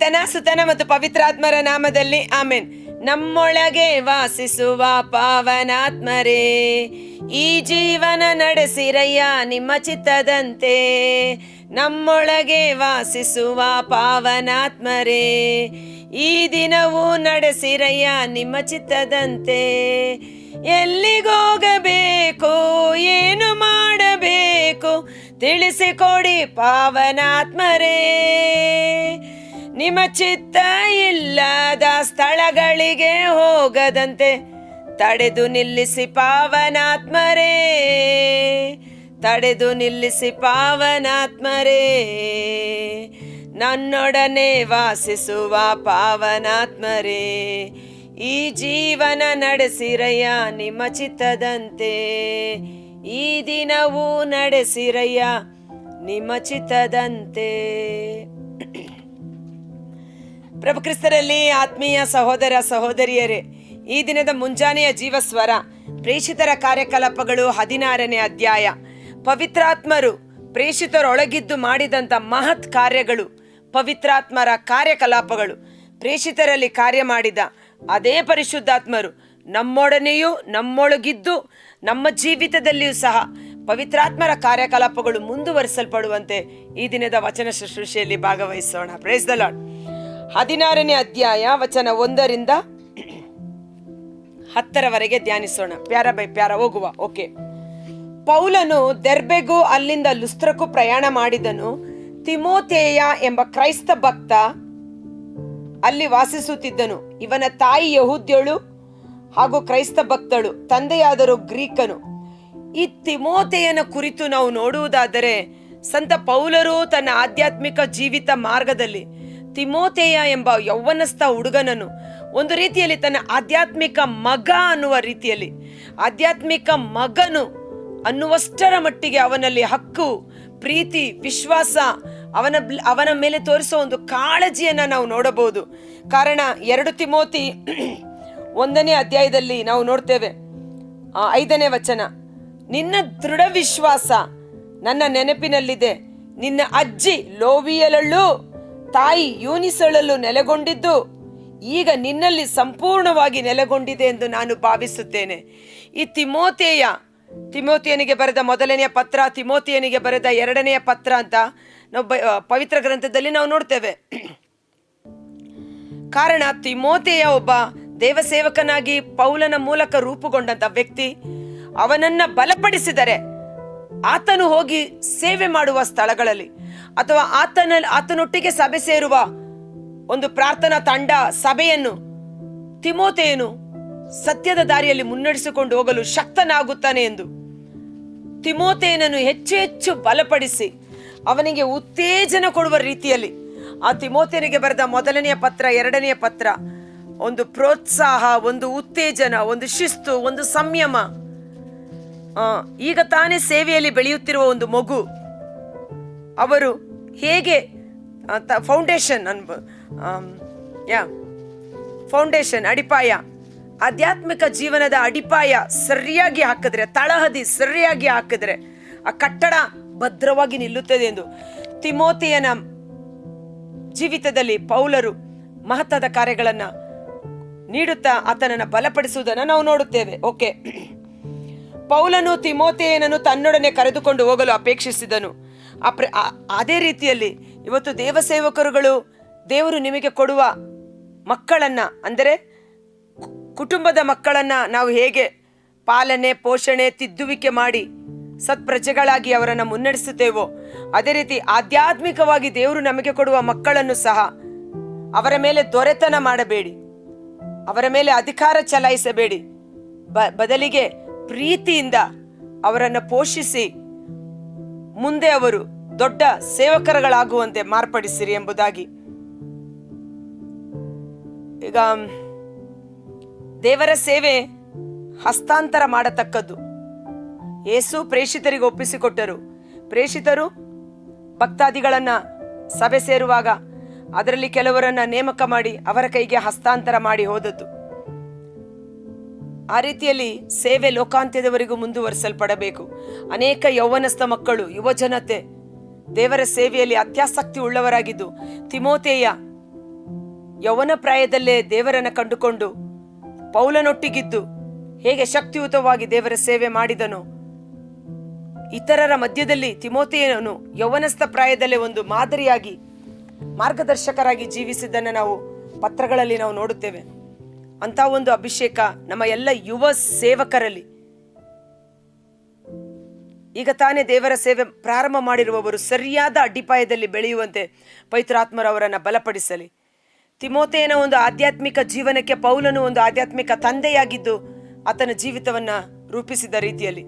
ಪಿತನ ಸುತನ ಮತ್ತು ಪವಿತ್ರಾತ್ಮರ ನಾಮದಲ್ಲಿ ಆಮೆನ್. ನಮ್ಮೊಳಗೆ ವಾಸಿಸುವ ಪಾವನಾತ್ಮರೇ, ಈ ಜೀವನ ನಡೆಸಿರಯ್ಯ ನಿಮ್ಮ ಚಿತ್ತದಂತೆ. ನಮ್ಮೊಳಗೆ ವಾಸಿಸುವ ಪಾವನಾತ್ಮರೇ, ಈ ದಿನವೂ ನಡೆಸಿರಯ್ಯ ನಿಮ್ಮ ಚಿತ್ತದಂತೆ. ಎಲ್ಲಿಗೋಗಬೇಕು, ಏನು ಮಾಡಬೇಕು, ತಿಳಿಸಿಕೊಡಿ ಪಾವನಾತ್ಮರೇ. ನಿಮ್ಮ ಚಿತ್ತ ಇಲ್ಲದ ಸ್ಥಳಗಳಿಗೆ ಹೋಗದಂತೆ ತಡೆದು ನಿಲ್ಲಿಸಿ ಪಾವನಾತ್ಮರೇ, ತಡೆದು ನಿಲ್ಲಿಸಿ ಪಾವನಾತ್ಮರೇ. ನನ್ನೊಡನೆ ವಾಸಿಸುವ ಪಾವನಾತ್ಮರೇ, ಈ ಜೀವನ ನಡೆಸಿರಯ್ಯ ನಿಮ್ಮ ಚಿತ್ತದಂತೆ. ಈ ದಿನವೂ ನಡೆಸಿರಯ್ಯ ನಿಮ್ಮ ಚಿತ್ತದಂತೆ. ಪ್ರಭು ಕ್ರಿಸ್ತರಲ್ಲಿ ಆತ್ಮೀಯ ಸಹೋದರ ಸಹೋದರಿಯರೇ, ಈ ದಿನದ ಮುಂಜಾನೆಯ ಜೀವಸ್ವರ ಪ್ರೇಷಿತರ ಕಾರ್ಯಕಲಾಪಗಳು 16ನೇ ಅಧ್ಯಾಯ. ಪವಿತ್ರಾತ್ಮರು ಪ್ರೇಷಿತರೊಳಗಿದ್ದು ಮಾಡಿದಂಥ ಮಹತ್ ಕಾರ್ಯಗಳು, ಪವಿತ್ರಾತ್ಮರ ಕಾರ್ಯಕಲಾಪಗಳು. ಪ್ರೇಷಿತರಲ್ಲಿ ಕಾರ್ಯ ಮಾಡಿದ ಅದೇ ಪರಿಶುದ್ಧಾತ್ಮರು ನಮ್ಮೊಡನೆಯೂ ನಮ್ಮೊಳಗಿದ್ದು ನಮ್ಮ ಜೀವಿತದಲ್ಲಿಯೂ ಸಹ ಪವಿತ್ರಾತ್ಮರ ಕಾರ್ಯಕಲಾಪಗಳು ಮುಂದುವರಿಸಲ್ಪಡುವಂತೆ ಈ ದಿನದ ವಚನ ಶುಶ್ರೂಷೆಯಲ್ಲಿ ಭಾಗವಹಿಸೋಣ. Praise the Lord. 16ನೇ ಅಧ್ಯಾಯ ವಚನ 1ರಿಂದ 10ರವರೆಗೆ ಧ್ಯಾನಿಸೋಣ. ಪ್ಯಾರ ಬೈ ಪ್ಯಾರ ಹೋಗುವ. ಓಕೆ. ಪೌಲನು ದೆರ್ಬೆಗೂ ಅಲ್ಲಿಂದ ಲುಸ್ತ್ರಕ್ಕೂ ಪ್ರಯಾಣ ಮಾಡಿದನು. ತಿಮೋಥೇಯ ಎಂಬ ಕ್ರೈಸ್ತ ಭಕ್ತ ಅಲ್ಲಿ ವಾಸಿಸುತ್ತಿದ್ದನು. ಇವನ ತಾಯಿ ಯಹೂದ್ಯಳು ಹಾಗೂ ಕ್ರೈಸ್ತ ಭಕ್ತಳು, ತಂದೆಯಾದರೂ ಗ್ರೀಕನು. ಈ ತಿಮೋಥೆಯನ ಕುರಿತು ನಾವು ನೋಡುವುದಾದರೆ, ಸಂತ ಪೌಲರು ತನ್ನ ಆಧ್ಯಾತ್ಮಿಕ ಜೀವಿತ ಮಾರ್ಗದಲ್ಲಿ ತಿಮೋಥೆಯ ಎಂಬ ಯೌವನಸ್ಥ ಹುಡುಗನನ್ನು ಒಂದು ರೀತಿಯಲ್ಲಿ ತನ್ನ ಆಧ್ಯಾತ್ಮಿಕ ಮಗ ಅನ್ನುವ ರೀತಿಯಲ್ಲಿ, ಆಧ್ಯಾತ್ಮಿಕ ಮಗನು ಅನ್ನುವಷ್ಟರ ಮಟ್ಟಿಗೆ ಅವನಲ್ಲಿ ಹಕ್ಕು, ಪ್ರೀತಿ, ವಿಶ್ವಾಸ, ಅವನ ಮೇಲೆ ತೋರಿಸೋ ಒಂದು ಕಾಳಜಿಯನ್ನ ನಾವು ನೋಡಬಹುದು. ಕಾರಣ 2 ತಿಮೋಥಿ 1ನೇ ಅಧ್ಯಾಯದಲ್ಲಿ ನಾವು ನೋಡ್ತೇವೆ, 5ನೇ ವಚನ. ನಿನ್ನ ದೃಢ ವಿಶ್ವಾಸ ನನ್ನ ನೆನಪಿನಲ್ಲಿದೆ. ನಿನ್ನ ಅಜ್ಜಿ ಲೋವಿಯಲಲ್ಲೂ ತಾಯಿ ಯೂನಿಸಳಲ್ಲೂ ನೆಲೆಗೊಂಡಿದ್ದು ಈಗ ನಿನ್ನಲ್ಲಿ ಸಂಪೂರ್ಣವಾಗಿ ನೆಲೆಗೊಂಡಿದೆ ಎಂದು ನಾನು ಭಾವಿಸುತ್ತೇನೆ. ಈ ತಿಮೋಥಿಯನಿಗೆ ಬರೆದ 1ನೇ ಪತ್ರ, ತಿಮೋಥಿಯನಿಗೆ ಬರೆದ 2ನೇ ಪತ್ರ ಅಂತ ನಾವು ಪವಿತ್ರ ಗ್ರಂಥದಲ್ಲಿ ನಾವು ನೋಡ್ತೇವೆ. ಕಾರಣ ತಿಮೋಥೆಯ ಒಬ್ಬ ದೇವಸೇವಕನಾಗಿ ಪೌಲನ ಮೂಲಕ ರೂಪುಗೊಂಡಂತ ವ್ಯಕ್ತಿ. ಅವನನ್ನ ಬಲಪಡಿಸಿದರೆ ಆತನು ಹೋಗಿ ಸೇವೆ ಮಾಡುವ ಸ್ಥಳಗಳಲ್ಲಿ ಅಥವಾ ಆತನೊಟ್ಟಿಗೆ ಸಭೆ ಸೇರುವ ಒಂದು ಪ್ರಾರ್ಥನಾ ತಂಡ ಸಭೆಯನ್ನು ತಿಮೋಥೆಯನು ಸತ್ಯದ ದಾರಿಯಲ್ಲಿ ಮುನ್ನಡೆಸಿಕೊಂಡು ಹೋಗಲು ಶಕ್ತನಾಗುತ್ತಾನೆ ಎಂದು ತಿಮೋಥೆಯನನ್ನು ಹೆಚ್ಚು ಹೆಚ್ಚು ಬಲಪಡಿಸಿ ಅವನಿಗೆ ಉತ್ತೇಜನ ಕೊಡುವ ರೀತಿಯಲ್ಲಿ ಆ ತಿಮೋಥೆಯನಿಗೆ ಬರೆದ 1ನೇ ಪತ್ರ 2ನೇ ಪತ್ರ ಒಂದು ಪ್ರೋತ್ಸಾಹ, ಒಂದು ಉತ್ತೇಜನ, ಒಂದು ಶಿಸ್ತು, ಒಂದು ಸಂಯಮ. ಈಗ ತಾನೇ ಸೇವೆಯಲ್ಲಿ ಬೆಳೆಯುತ್ತಿರುವ ಒಂದು ಮಗು, ಅವರು ಹೇಗೆ ಫೌಂಡೇಶನ್ ಅಡಿಪಾಯ, ಆಧ್ಯಾತ್ಮಿಕ ಜೀವನದ ಅಡಿಪಾಯ ಸರಿಯಾಗಿ ಹಾಕಿದ್ರೆ, ತಳಹದಿ ಸರಿಯಾಗಿ ಹಾಕಿದ್ರೆ ಆ ಕಟ್ಟಡ ಭದ್ರವಾಗಿ ನಿಲ್ಲುತ್ತದೆ ಎಂದು ತಿಮೋಥೆಯನ ಜೀವಿತದಲ್ಲಿ ಪೌಲರು ಮಹತ್ವದ ಕಾರ್ಯಗಳನ್ನ ನೀಡುತ್ತಾ ಆತನನ್ನು ಬಲಪಡಿಸುವುದನ್ನು ನಾವು ನೋಡುತ್ತೇವೆ. ಓಕೆ. ಪೌಲನು ತಿಮೋಥೆಯನನ್ನು ತನ್ನೊಡನೆ ಕರೆದುಕೊಂಡು ಹೋಗಲು ಅಪೇಕ್ಷಿಸಿದನು. ಅದೇ ರೀತಿಯಲ್ಲಿ ಇವತ್ತು ದೇವಸೇವಕರುಗಳು ದೇವರು ನಿಮಗೆ ಕೊಡುವ ಮಕ್ಕಳನ್ನ, ಅಂದರೆ ಕುಟುಂಬದ ಮಕ್ಕಳನ್ನ ನಾವು ಹೇಗೆ ಪಾಲನೆ, ಪೋಷಣೆ, ತಿದ್ದುವಿಕೆ ಮಾಡಿ ಸತ್ಪ್ರಜೆಗಳಾಗಿ ಅವರನ್ನು ಮುನ್ನಡೆಸುತ್ತೇವೋ, ಅದೇ ರೀತಿ ಆಧ್ಯಾತ್ಮಿಕವಾಗಿ ದೇವರು ನಮಗೆ ಕೊಡುವ ಮಕ್ಕಳನ್ನು ಸಹ ಅವರ ಮೇಲೆ ದೊರೆತನ ಮಾಡಬೇಡಿ, ಅವರ ಮೇಲೆ ಅಧಿಕಾರ ಚಲಾಯಿಸಬೇಡಿ, ಬದಲಿಗೆ ಪ್ರೀತಿಯಿಂದ ಅವರನ್ನು ಪೋಷಿಸಿ ಮುಂದೆ ಅವರು ದೊಡ್ಡ ಸೇವಕರುಗಳಾಗುವಂತೆ ಮಾರ್ಪಡಿಸಿರಿ ಎಂಬುದಾಗಿ. ಈಗ ದೇವರ ಸೇವೆ ಹಸ್ತಾಂತರ ಮಾಡತಕ್ಕದ್ದು. ಯೇಸು ಪ್ರೇಷಿತರಿಗೆ ಒಪ್ಪಿಸಿಕೊಟ್ಟರು. ಪ್ರೇಷಿತರು ಭಕ್ತಾದಿಗಳನ್ನ ಸಭೆ ಸೇರುವಾಗ ಅದರಲ್ಲಿ ಕೆಲವರನ್ನ ನೇಮಕ ಮಾಡಿ ಅವರ ಕೈಗೆ ಹಸ್ತಾಂತರ ಮಾಡಿ ಹೋದದ್ದು. ಆ ರೀತಿಯಲ್ಲಿ ಸೇವೆ ಲೋಕಾಂತ್ಯದವರೆಗೂ ಮುಂದುವರಿಸಲ್ಪಡಬೇಕು. ಅನೇಕ ಯೌವನಸ್ಥ ಮಕ್ಕಳು, ಯುವಜನತೆ ದೇವರ ಸೇವೆಯಲ್ಲಿ ಅತ್ಯಾಸಕ್ತಿ ಉಳ್ಳವರಾಗಿದ್ದು, ತಿಮೋಥೆಯ ಯೌವನ ಪ್ರಾಯದಲ್ಲೇ ದೇವರನ್ನ ಕಂಡುಕೊಂಡು ಪೌಲನೊಟ್ಟಿಗಿದ್ದು ಹೇಗೆ ಶಕ್ತಿಯುತವಾಗಿ ದೇವರ ಸೇವೆ ಮಾಡಿದನೋ, ಇತರರ ಮಧ್ಯದಲ್ಲಿ ತಿಮೋಥೆಯನು ಯೌವನಸ್ಥ ಪ್ರಾಯದಲ್ಲೇ ಒಂದು ಮಾದರಿಯಾಗಿ ಮಾರ್ಗದರ್ಶಕರಾಗಿ ಜೀವಿಸಿದ್ದನ್ನು ನಾವು ಪತ್ರಗಳಲ್ಲಿ ನಾವು ನೋಡುತ್ತೇವೆ. ಅಂತ ಒಂದು ಅಭಿಷೇಕ ನಮ್ಮ ಎಲ್ಲ ಯುವ ಸೇವಕರಲ್ಲಿ, ಈಗ ತಾನೇ ದೇವರ ಸೇವೆ ಪ್ರಾರಂಭ ಮಾಡಿರುವವರು ಸರಿಯಾದ ಅಡ್ಡಿಪಾಯದಲ್ಲಿ ಬೆಳೆಯುವಂತೆ ಪವಿತ್ರಾತ್ಮರವರನ್ನು ಬಲಪಡಿಸಲಿ. ತಿಮೋಥೆಯನ ಒಂದು ಆಧ್ಯಾತ್ಮಿಕ ಜೀವನಕ್ಕೆ ಪೌಲನು ಒಂದು ಆಧ್ಯಾತ್ಮಿಕ ತಂದೆಯಾಗಿದ್ದು ಆತನ ಜೀವಿತವನ್ನ ರೂಪಿಸಿದ ರೀತಿಯಲ್ಲಿ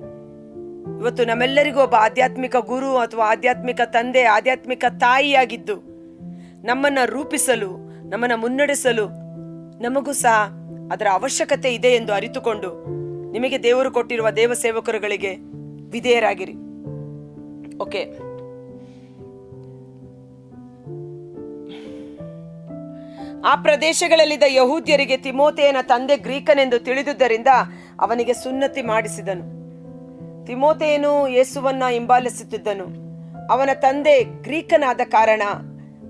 ಇವತ್ತು ನಮ್ಮೆಲ್ಲರಿಗೂ ಒಬ್ಬ ಆಧ್ಯಾತ್ಮಿಕ ಗುರು ಅಥವಾ ಆಧ್ಯಾತ್ಮಿಕ ತಂದೆ, ಆಧ್ಯಾತ್ಮಿಕ ತಾಯಿಯಾಗಿದ್ದು ನಮ್ಮನ್ನ ರೂಪಿಸಲು, ನಮ್ಮನ್ನ ಮುನ್ನಡೆಸಲು ನಮಗೂ ಸಹ ಅದರ ಅವಶ್ಯಕತೆ ಇದೆ ಎಂದು ಅರಿತುಕೊಂಡು ನಿಮಗೆ ದೇವರು ಕೊಟ್ಟಿರುವ ದೇವ ಸೇವಕರುಗಳಿಗೆ ವಿಧೇಯರಾಗಿರಿ. ಓಕೆ, ಆ ಪ್ರದೇಶಗಳಲ್ಲಿದ್ದ ಯಹೂದ್ಯರಿಗೆ ತಿಮೋಥೆಯನ ತಂದೆ ಗ್ರೀಕನೆಂದು ತಿಳಿದುದರಿಂದ ಅವನಿಗೆ ಸುನ್ನತಿ ಮಾಡಿಸಿದನು. ತಿಮೋಥೆಯನು ಯೇಸುವನ್ನ ಹಿಂಬಾಲಿಸುತ್ತಿದ್ದನು. ಅವನ ತಂದೆ ಗ್ರೀಕನಾದ ಕಾರಣ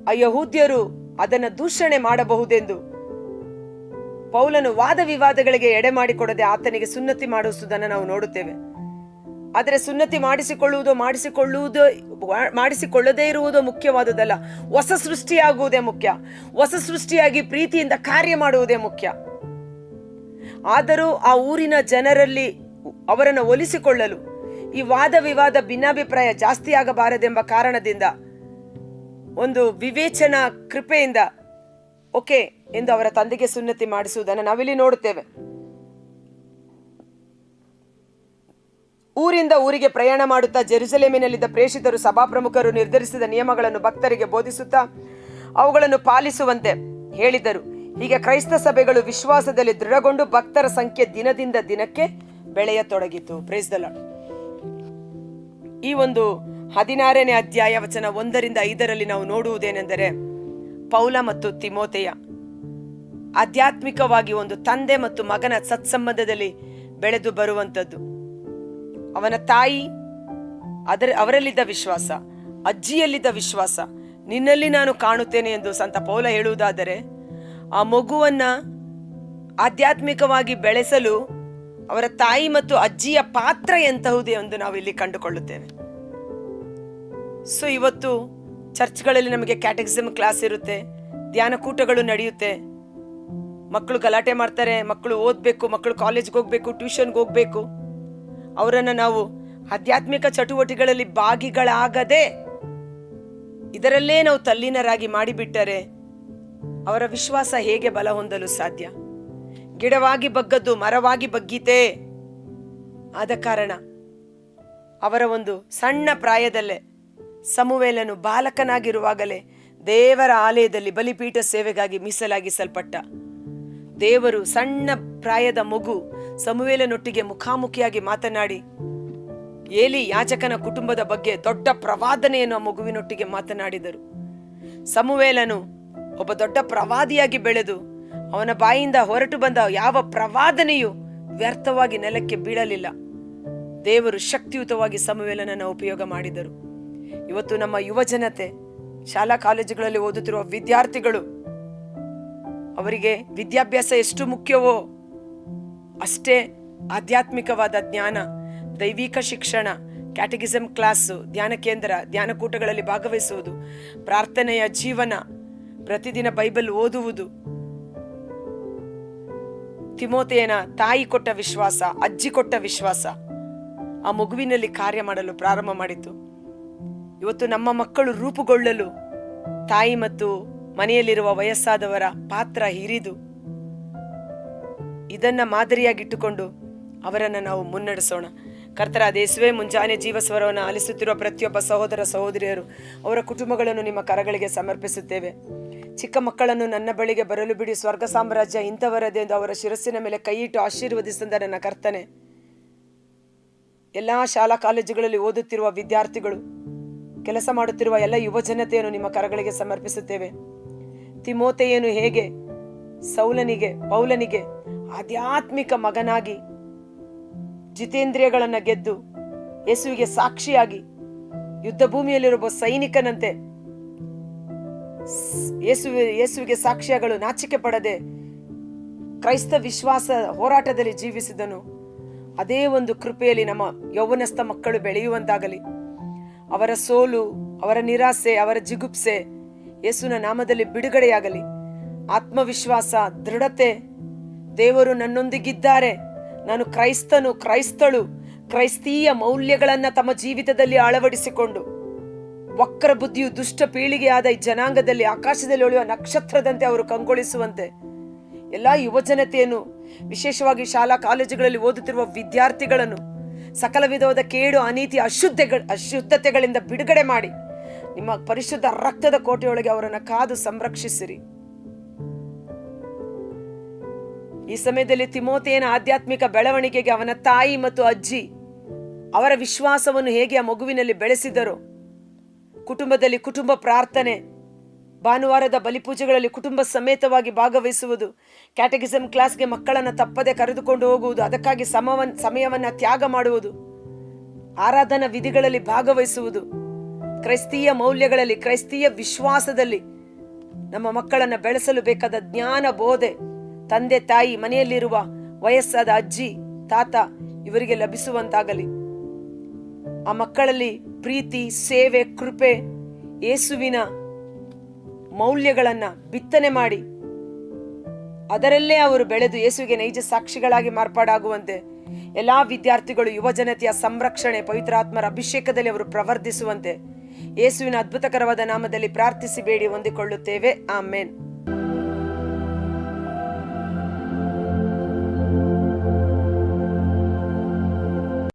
ಆ ಯಹೂದ್ಯರು ಅದನ್ನು ದೂಷಣೆ ಮಾಡಬಹುದೆಂದು ಪೌಲನು ವಾದ ವಿವಾದಗಳಿಗೆ ಎಡೆ ಮಾಡಿಕೊಡದೆ ಆತನಿಗೆ ಸುನ್ನತಿ ಮಾಡಿಸುವುದನ್ನು ನಾವು ನೋಡುತ್ತೇವೆ. ಆದರೆ ಸುನ್ನತಿ ಮಾಡಿಸಿಕೊಳ್ಳದೇ ಇರುವುದು ಮುಖ್ಯವಾದುದಲ್ಲ, ಹೊಸ ಸೃಷ್ಟಿಯಾಗುವುದೇ ಮುಖ್ಯ. ಹೊಸ ಸೃಷ್ಟಿಯಾಗಿ ಪ್ರೀತಿಯಿಂದ ಕಾರ್ಯ ಮಾಡುವುದೇ ಮುಖ್ಯ. ಆದರೂ ಆ ಊರಿನ ಜನರಲ್ಲಿ ಅವರನ್ನು ಒಲಿಸಿಕೊಳ್ಳಲು ಈ ವಾದ ವಿವಾದ ಭಿನ್ನಾಭಿಪ್ರಾಯ ಜಾಸ್ತಿ ಆಗಬಾರದೆಂಬ ಕಾರಣದಿಂದ ಒಂದು ವಿವೇಚನಾ ಕೃಪೆಯಿಂದ ಓಕೆ ಎಂದು ಅವರ ತಂದೆಗೆ ಸುನ್ನತಿ ಮಾಡಿಸುವುದನ್ನು ನಾವಿಲ್ಲಿ ನೋಡುತ್ತೇವೆ. ಊರಿಂದ ಊರಿಗೆ ಪ್ರಯಾಣ ಮಾಡುತ್ತಾ ಜೆರುಸಲೇಮಿನಲ್ಲಿದ್ದ ಪ್ರೇಷಿತರು ಸಭಾಪ್ರಮುಖರು ನಿರ್ಧರಿಸಿದ ನಿಯಮಗಳನ್ನು ಭಕ್ತರಿಗೆ ಬೋಧಿಸುತ್ತಾ ಅವುಗಳನ್ನು ಪಾಲಿಸುವಂತೆ ಹೇಳಿದರು. ಹೀಗೆ ಕ್ರೈಸ್ತ ಸಭೆಗಳು ವಿಶ್ವಾಸದಲ್ಲಿ ದೃಢಗೊಂಡು ಭಕ್ತರ ಸಂಖ್ಯೆ ದಿನದಿಂದ ದಿನಕ್ಕೆ ಬೆಳೆಯತೊಡಗಿತು. Price the lord. ಈ ಒಂದು 16ನೇ ಅಧ್ಯಾಯ ವಚನ 1-5 ನಾವು ನೋಡುವುದೇನೆಂದರೆ, ಪೌಲ ಮತ್ತು ತಿಮೋಥೆಯ ಆಧ್ಯಾತ್ಮಿಕವಾಗಿ ಒಂದು ತಂದೆ ಮತ್ತು ಮಗನ ಸತ್ಸಂಬಂಧದಲ್ಲಿ ಬೆಳೆದು ಬರುವಂಥದ್ದು. ಅವನ ತಾಯಿ ಅವರಲ್ಲಿದ್ದ ವಿಶ್ವಾಸ, ಅಜ್ಜಿಯಲ್ಲಿದ್ದ ವಿಶ್ವಾಸ, ನಿನ್ನಲ್ಲಿ ನಾನು ಕಾಣುತ್ತೇನೆ ಎಂದು ಸಂತ ಪೌಲ ಹೇಳುವುದಾದರೆ, ಆ ಮಗುವನ್ನ ಆಧ್ಯಾತ್ಮಿಕವಾಗಿ ಬೆಳೆಸಲು ಅವರ ತಾಯಿ ಮತ್ತು ಅಜ್ಜಿಯ ಪಾತ್ರ ಎಂತಹುದೇ ಎಂದು ನಾವು ಇಲ್ಲಿ ಕಂಡುಕೊಳ್ಳುತ್ತೇವೆ. ಸೊ ಇವತ್ತು ಚರ್ಚ್ಗಳಲ್ಲಿ ನಮಗೆ ಕ್ಯಾಟೆಕಿಸಮ್ ಕ್ಲಾಸ್ ಇರುತ್ತೆ, ಧ್ಯಾನಕೂಟಗಳು ನಡೆಯುತ್ತೆ, ಮಕ್ಕಳು ಗಲಾಟೆ ಮಾಡ್ತಾರೆ, ಮಕ್ಕಳು ಓದಬೇಕು, ಮಕ್ಕಳು ಕಾಲೇಜ್ಗೆ ಹೋಗ್ಬೇಕು, ಟ್ಯೂಷನ್ಗೆ ಹೋಗ್ಬೇಕು. ಅವರನ್ನು ನಾವು ಆಧ್ಯಾತ್ಮಿಕ ಚಟುವಟಿಕೆಗಳಲ್ಲಿ ಭಾಗಿಗಳಾಗದೆ ಇದರಲ್ಲೇ ನಾವು ತಲ್ಲೀನರಾಗಿ ಮಾಡಿಬಿಟ್ಟರೆ ಅವರ ವಿಶ್ವಾಸ ಹೇಗೆ ಬಲ ಹೊಂದಲು ಸಾಧ್ಯ? ಗಿಡವಾಗಿ ಬಗ್ಗದ್ದು ಮರವಾಗಿ ಬಗ್ಗೀತೆ. ಆದ ಕಾರಣ ಅವರ ಒಂದು ಸಣ್ಣ ಪ್ರಾಯದಲ್ಲೇ ಸಮುವೇಲನು ಬಾಲಕನಾಗಿರುವಾಗಲೇ ದೇವರ ಆಲಯದಲ್ಲಿ ಬಲಿಪೀಠ ಸೇವೆಗಾಗಿ ಮೀಸಲಾಗಿಸಲ್ಪಟ್ಟ. ದೇವರು ಸಣ್ಣ ಪ್ರಾಯದ ಮಗು ಸಮುವೇಲನೊಟ್ಟಿಗೆ ಮುಖಾಮುಖಿಯಾಗಿ ಮಾತನಾಡಿ ಏಲಿ ಯಾಜಕನ ಕುಟುಂಬದ ಬಗ್ಗೆ ದೊಡ್ಡ ಪ್ರವಾದನೆಯನ್ನು ಆ ಮಗುವಿನೊಟ್ಟಿಗೆ ಮಾತನಾಡಿದರು. ಸಮುವೇಲನು ಒಬ್ಬ ದೊಡ್ಡ ಪ್ರವಾದಿಯಾಗಿ ಬೆಳೆದು ಅವನ ಬಾಯಿಂದ ಹೊರಟು ಬಂದ ಯಾವ ಪ್ರವಾದನೆಯೂ ವ್ಯರ್ಥವಾಗಿ ನೆಲಕ್ಕೆ ಬೀಳಲಿಲ್ಲ. ದೇವರು ಶಕ್ತಿಯುತವಾಗಿ ಸಮುವೇಲನನ್ನು ಉಪಯೋಗ ಮಾಡಿದರು. ಇವತ್ತು ನಮ್ಮ ಯುವ ಜನತೆ, ಶಾಲಾ ಕಾಲೇಜುಗಳಲ್ಲಿ ಓದುತ್ತಿರುವ ವಿದ್ಯಾರ್ಥಿಗಳು, ಅವರಿಗೆ ವಿದ್ಯಾಭ್ಯಾಸ ಎಷ್ಟು ಮುಖ್ಯವೋ ಅಷ್ಟೇ ಆಧ್ಯಾತ್ಮಿಕವಾದ ಜ್ಞಾನ, ದೈವಿಕ ಶಿಕ್ಷಣ, ಕ್ಯಾಟೆಕಿಸಮ್ ಕ್ಲಾಸು, ಧ್ಯಾನ ಕೇಂದ್ರ, ಧ್ಯಾನಕೂಟಗಳಲ್ಲಿ ಭಾಗವಹಿಸುವುದು, ಪ್ರಾರ್ಥನೆಯ ಜೀವನ, ಪ್ರತಿದಿನ ಬೈಬಲ್ ಓದುವುದು. ತಿಮೋಥೆಯನ ತಾಯಿ ಕೊಟ್ಟ ವಿಶ್ವಾಸ, ಅಜ್ಜಿ ಕೊಟ್ಟ ವಿಶ್ವಾಸ ಆ ಮಗುವಿನಲ್ಲಿ ಕಾರ್ಯ ಮಾಡಲು ಪ್ರಾರಂಭ ಮಾಡಿತು. ಇವತ್ತು ನಮ್ಮ ಮಕ್ಕಳು ರೂಪುಗೊಳ್ಳಲು ತಾಯಿ ಮತ್ತು ಮನೆಯಲ್ಲಿರುವ ವಯಸ್ಸಾದವರ ಪಾತ್ರ ಹಿರಿದು ಇದನ್ನ ಮಾದರಿಯಾಗಿಟ್ಟುಕೊಂಡು ಅವರನ್ನು ನಾವು ಮುನ್ನಡೆಸೋಣ. ಕರ್ತರಾದ ಯೇಸುವೇ, ಮುಂಜಾನೆ ಜೀವಸ್ವರವನ್ನು ಆಲಿಸುತ್ತಿರುವ ಪ್ರತಿಯೊಬ್ಬ ಸಹೋದರ ಸಹೋದರಿಯರು, ಅವರ ಕುಟುಂಬಗಳನ್ನು ನಿಮ್ಮ ಕರಗಳಿಗೆ ಸಮರ್ಪಿಸುತ್ತೇವೆ. ಚಿಕ್ಕ ಮಕ್ಕಳನ್ನು ನನ್ನ ಬಳಿಗೆ ಬರಲು ಬಿಡಿ, ಸ್ವರ್ಗ ಸಾಮ್ರಾಜ್ಯ ಇಂಥವರದೇ ಎಂದು ಅವರ ಶಿರಸ್ಸಿನ ಮೇಲೆ ಕೈಯಿಟ್ಟು ಆಶೀರ್ವದಿಸಿದ ನನ್ನ ಕರ್ತನೆ, ಎಲ್ಲ ಶಾಲಾ ಕಾಲೇಜುಗಳಲ್ಲಿ ಓದುತ್ತಿರುವ ವಿದ್ಯಾರ್ಥಿಗಳು, ಕೆಲಸ ಮಾಡುತ್ತಿರುವ ಎಲ್ಲ ಯುವ ಜನತೆಯನ್ನು ನಿಮ್ಮ ಕರಗಳಿಗೆ ಸಮರ್ಪಿಸುತ್ತೇವೆ. ತಿಮೋಥೆಯನು ಹೇಗೆ ಪೌಲನಿಗೆ ಆಧ್ಯಾತ್ಮಿಕ ಮಗನಾಗಿ ಜಿತೇಂದ್ರಿಯಗಳನ್ನು ಗೆದ್ದು ಯೇಸುವಿಗೆ ಸಾಕ್ಷಿಯಾಗಿ ಯುದ್ಧ ಭೂಮಿಯಲ್ಲಿರುವ ಸೈನಿಕನಂತೆ ಯೇಸುವಿಗೆ ಸಾಕ್ಷ್ಯಗಳು ನಾಚಿಕೆ ಪಡದೆ ಕ್ರೈಸ್ತ ವಿಶ್ವಾಸ ಹೋರಾಟದಲ್ಲಿ ಜೀವಿಸಿದನು. ಅದೇ ಒಂದು ಕೃಪೆಯಲ್ಲಿ ನಮ್ಮ ಯೌವನಸ್ಥ ಮಕ್ಕಳು ಬೆಳೆಯುವಂತಾಗಲಿ. ಅವರ ಸೋಲು, ಅವರ ನಿರಾಸೆ, ಅವರ ಜಿಗುಪ್ಸೆ ಯೇಸುವಿನ ನಾಮದಲ್ಲಿ ಬಿಡುಗಡೆಯಾಗಲಿ. ಆತ್ಮವಿಶ್ವಾಸ, ದೃಢತೆ, ದೇವರು ನನ್ನೊಂದಿಗಿದ್ದಾರೆ, ನಾನು ಕ್ರೈಸ್ತಳು, ಕ್ರೈಸ್ತೀಯ ಮೌಲ್ಯಗಳನ್ನ ತಮ್ಮ ಜೀವಿತದಲ್ಲಿ ಅಳವಡಿಸಿಕೊಂಡು ವಕ್ರ ಬುದ್ಧಿಯು ದುಷ್ಟ ಪೀಳಿಗೆಯಾದ ಈ ಜನಾಂಗದಲ್ಲಿ ಆಕಾಶದಲ್ಲಿ ಹೊಳೆಯುವ ನಕ್ಷತ್ರದಂತೆ ಅವರು ಕಂಗೊಳಿಸುವಂತೆ ಎಲ್ಲ ಯುವಜನತೆಯನ್ನು, ವಿಶೇಷವಾಗಿ ಶಾಲಾ ಕಾಲೇಜುಗಳಲ್ಲಿ ಓದುತ್ತಿರುವ ವಿದ್ಯಾರ್ಥಿಗಳನ್ನು ಸಕಲ ವಿಧವಾದ ಕೇಡು, ಅನೀತಿ, ಅಶುದ್ಧತೆಗಳಿಂದ ಬಿಡುಗಡೆ ಮಾಡಿ ನಿಮ್ಮ ಪರಿಶುದ್ಧ ರಕ್ತದ ಕೋಟೆಯೊಳಗೆ ಅವರನ್ನು ಕಾದು ಸಂರಕ್ಷಿಸಿರಿ. ಈ ಸಮಯದಲ್ಲಿ ತಿಮೋಥೆಯನ ಆಧ್ಯಾತ್ಮಿಕ ಬೆಳವಣಿಗೆಗೆ ಅವನ ತಾಯಿ ಮತ್ತು ಅಜ್ಜಿ ಅವರ ವಿಶ್ವಾಸವನ್ನು ಹೇಗೆ ಆ ಮಗುವಿನಲ್ಲಿ ಬೆಳೆಸಿದರು, ಕುಟುಂಬದಲ್ಲಿ ಕುಟುಂಬ ಪ್ರಾರ್ಥನೆ, ಭಾನುವಾರದ ಬಲಿಪೂಜೆಗಳಲ್ಲಿ ಕುಟುಂಬ ಸಮೇತವಾಗಿ ಭಾಗವಹಿಸುವುದು, ಕ್ಯಾಟಗಿಸಮ್ ಕ್ಲಾಸ್ಗೆ ಮಕ್ಕಳನ್ನು ತಪ್ಪದೆ ಕರೆದುಕೊಂಡು ಹೋಗುವುದು, ಅದಕ್ಕಾಗಿ ಸಮಯವನ್ನು ತ್ಯಾಗ ಮಾಡುವುದು, ಆರಾಧನಾ ವಿಧಿಗಳಲ್ಲಿ ಭಾಗವಹಿಸುವುದು, ಕ್ರೈಸ್ತೀಯ ಮೌಲ್ಯಗಳಲ್ಲಿ, ಕ್ರೈಸ್ತೀಯ ವಿಶ್ವಾಸದಲ್ಲಿ ನಮ್ಮ ಮಕ್ಕಳನ್ನು ಬೆಳೆಸಲು ಬೇಕಾದ ಜ್ಞಾನ, ಬೋಧೆ ತಂದೆ ತಾಯಿ, ಮನೆಯಲ್ಲಿರುವ ವಯಸ್ಸಾದ ಅಜ್ಜಿ ತಾತ ಇವರಿಗೆ ಲಭಿಸುವಂತಾಗಲಿ. ಆ ಮಕ್ಕಳಲ್ಲಿ ಪ್ರೀತಿ, ಸೇವೆ, ಕೃಪೆ, ಯೇಸುವಿನ ಮೌಲ್ಯಗಳನ್ನ ಬಿತ್ತನೆ ಮಾಡಿ ಅದರಲ್ಲೇ ಅವರು ಬೆಳೆದು ಯೇಸುವಿಗೆ ನೈಜ ಸಾಕ್ಷಿಗಳಾಗಿ ಮಾರ್ಪಾಡಾಗುವಂತೆ ಎಲ್ಲಾ ವಿದ್ಯಾರ್ಥಿಗಳು, ಯುವಜನತೆಯ ಸಂರಕ್ಷಣೆ, ಪವಿತ್ರಾತ್ಮರ ಅಭಿಷೇಕದಲ್ಲಿ ಅವರು ಪ್ರವರ್ಧಿಸುವಂತೆ ಯೇಸುವಿನ ಅದ್ಭುತಕರವಾದ ನಾಮದಲ್ಲಿ ಪ್ರಾರ್ಥಿಸಿ ಬೇಡಿ ಹೊಂದಿಕೊಳ್ಳುತ್ತೇವೆ. ಆಮೇನ್.